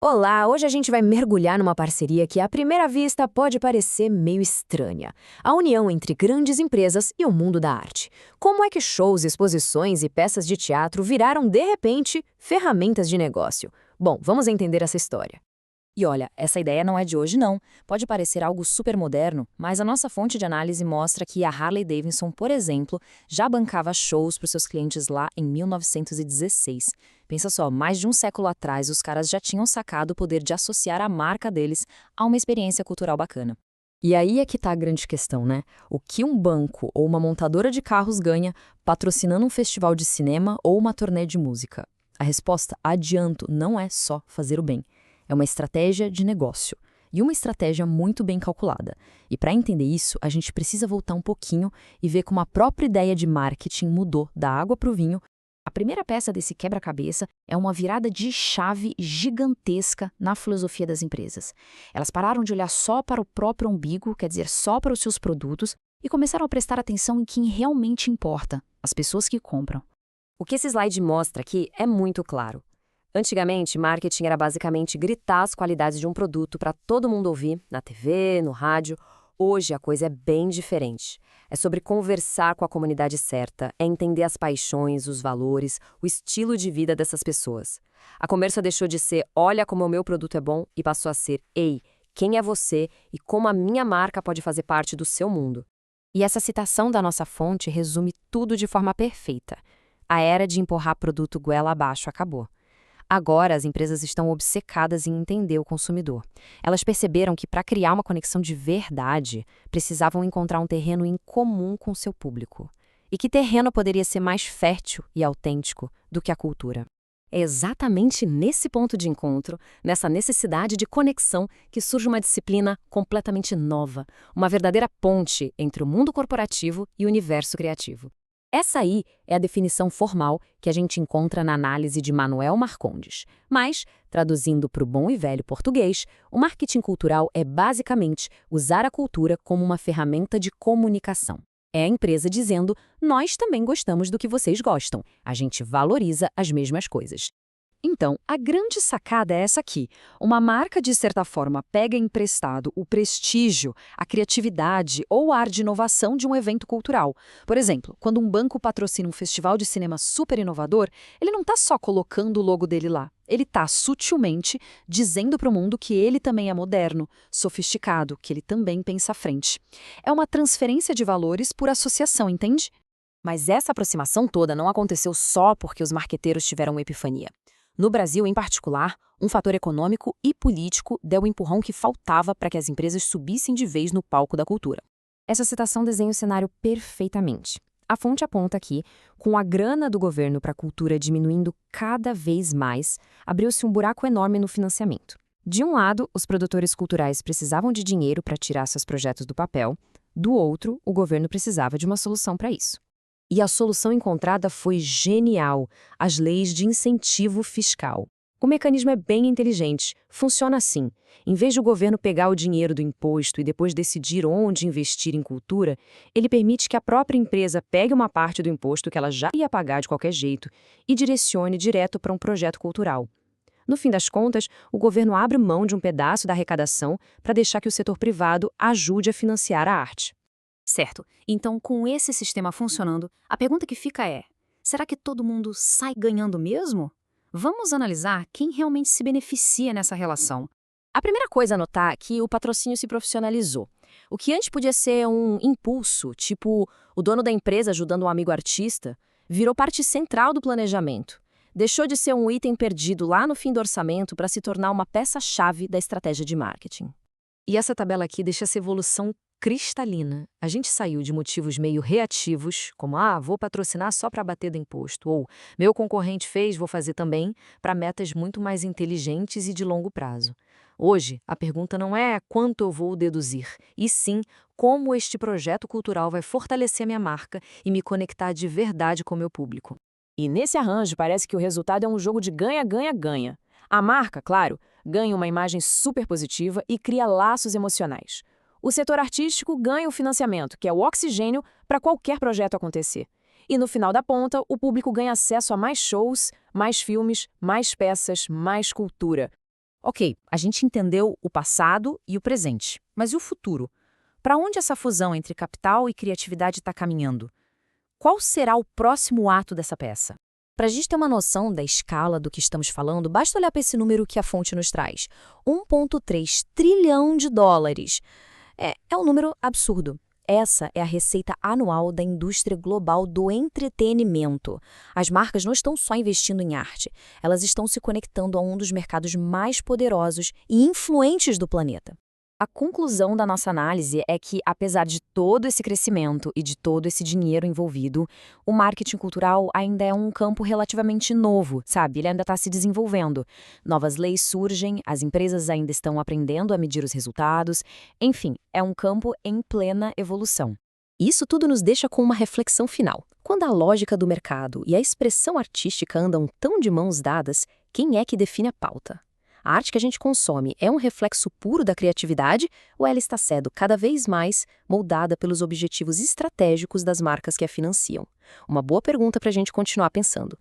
Olá, hoje a gente vai mergulhar numa parceria que à primeira vista pode parecer meio estranha. A união entre grandes empresas e o mundo da arte. Como é que shows, exposições e peças de teatro viraram, de repente, ferramentas de negócio? Bom, vamos entender essa história. E olha, essa ideia não é de hoje não. Pode parecer algo super moderno, mas a nossa fonte de análise mostra que a Harley Davidson, por exemplo, já bancava shows para os seus clientes lá em 1916. Pensa só, mais de um século atrás, os caras já tinham sacado o poder de associar a marca deles a uma experiência cultural bacana. E aí é que tá a grande questão, né? O que um banco ou uma montadora de carros ganha patrocinando um festival de cinema ou uma turnê de música? A resposta, adianto, não é só fazer o bem. É uma estratégia de negócio. E uma estratégia muito bem calculada. E para entender isso, a gente precisa voltar um pouquinho e ver como a própria ideia de marketing mudou da água para o vinho. A primeira peça desse quebra-cabeça é uma virada de chave gigantesca na filosofia das empresas. Elas pararam de olhar só para o próprio umbigo, quer dizer, só para os seus produtos, e começaram a prestar atenção em quem realmente importa, as pessoas que compram. O que esse slide mostra aqui é muito claro. Antigamente, marketing era basicamente gritar as qualidades de um produto para todo mundo ouvir, na TV, no rádio. Hoje a coisa é bem diferente. É sobre conversar com a comunidade certa, é entender as paixões, os valores, o estilo de vida dessas pessoas. A conversa deixou de ser olha como o meu produto é bom e passou a ser ei, quem é você e como a minha marca pode fazer parte do seu mundo. E essa citação da nossa fonte resume tudo de forma perfeita. A era de empurrar produto goela abaixo acabou. Agora, as empresas estão obcecadas em entender o consumidor. Elas perceberam que, para criar uma conexão de verdade, precisavam encontrar um terreno em comum com o seu público. E que terreno poderia ser mais fértil e autêntico do que a cultura? É exatamente nesse ponto de encontro, nessa necessidade de conexão, que surge uma disciplina completamente nova, uma verdadeira ponte entre o mundo corporativo e o universo criativo. Essa aí é a definição formal que a gente encontra na análise de Manuel Marcondes. Mas, traduzindo para o bom e velho português, o marketing cultural é basicamente usar a cultura como uma ferramenta de comunicação. É a empresa dizendo, nós também gostamos do que vocês gostam, a gente valoriza as mesmas coisas. Então, a grande sacada é essa aqui. Uma marca, de certa forma, pega emprestado o prestígio, a criatividade ou o ar de inovação de um evento cultural. Por exemplo, quando um banco patrocina um festival de cinema super inovador, ele não está só colocando o logo dele lá. Ele está, sutilmente, dizendo para o mundo que ele também é moderno, sofisticado, que ele também pensa à frente. É uma transferência de valores por associação, entende? Mas essa aproximação toda não aconteceu só porque os marqueteiros tiveram uma epifania. No Brasil, em particular, um fator econômico e político deu o empurrão que faltava para que as empresas subissem de vez no palco da cultura. Essa citação desenha o cenário perfeitamente. A fonte aponta aqui, com a grana do governo para a cultura diminuindo cada vez mais, abriu-se um buraco enorme no financiamento. De um lado, os produtores culturais precisavam de dinheiro para tirar seus projetos do papel, do outro, o governo precisava de uma solução para isso. E a solução encontrada foi genial, as leis de incentivo fiscal. O mecanismo é bem inteligente, funciona assim. Em vez de o governo pegar o dinheiro do imposto e depois decidir onde investir em cultura, ele permite que a própria empresa pegue uma parte do imposto que ela já ia pagar de qualquer jeito e direcione direto para um projeto cultural. No fim das contas, o governo abre mão de um pedaço da arrecadação para deixar que o setor privado ajude a financiar a arte. Certo. Então, com esse sistema funcionando, a pergunta que fica é: será que todo mundo sai ganhando mesmo? Vamos analisar quem realmente se beneficia nessa relação. A primeira coisa a notar é que o patrocínio se profissionalizou. O que antes podia ser um impulso, tipo o dono da empresa ajudando um amigo artista, virou parte central do planejamento. Deixou de ser um item perdido lá no fim do orçamento para se tornar uma peça-chave da estratégia de marketing. E essa tabela aqui deixa essa evolução cristalina. A gente saiu de motivos meio reativos, como vou patrocinar só para bater do imposto, ou meu concorrente fez, vou fazer também, para metas muito mais inteligentes e de longo prazo. Hoje, a pergunta não é quanto eu vou deduzir, e sim como este projeto cultural vai fortalecer minha marca e me conectar de verdade com o meu público. E nesse arranjo parece que o resultado é um jogo de ganha-ganha-ganha. A marca, claro, ganha uma imagem super positiva e cria laços emocionais. O setor artístico ganha o financiamento, que é o oxigênio para qualquer projeto acontecer. E no final da ponta, o público ganha acesso a mais shows, mais filmes, mais peças, mais cultura. Ok, a gente entendeu o passado e o presente, mas e o futuro? Para onde essa fusão entre capital e criatividade está caminhando? Qual será o próximo ato dessa peça? Para a gente ter uma noção da escala do que estamos falando, basta olhar para esse número que a fonte nos traz: 1,3 trilhão de dólares. É um número absurdo. Essa é a receita anual da indústria global do entretenimento. As marcas não estão só investindo em arte, elas estão se conectando a um dos mercados mais poderosos e influentes do planeta. A conclusão da nossa análise é que, apesar de todo esse crescimento e de todo esse dinheiro envolvido, o marketing cultural ainda é um campo relativamente novo, sabe? Ele ainda está se desenvolvendo. Novas leis surgem, as empresas ainda estão aprendendo a medir os resultados. Enfim, é um campo em plena evolução. Isso tudo nos deixa com uma reflexão final. Quando a lógica do mercado e a expressão artística andam tão de mãos dadas, quem é que define a pauta? A arte que a gente consome é um reflexo puro da criatividade ou ela está sendo cada vez mais moldada pelos objetivos estratégicos das marcas que a financiam? Uma boa pergunta para a gente continuar pensando.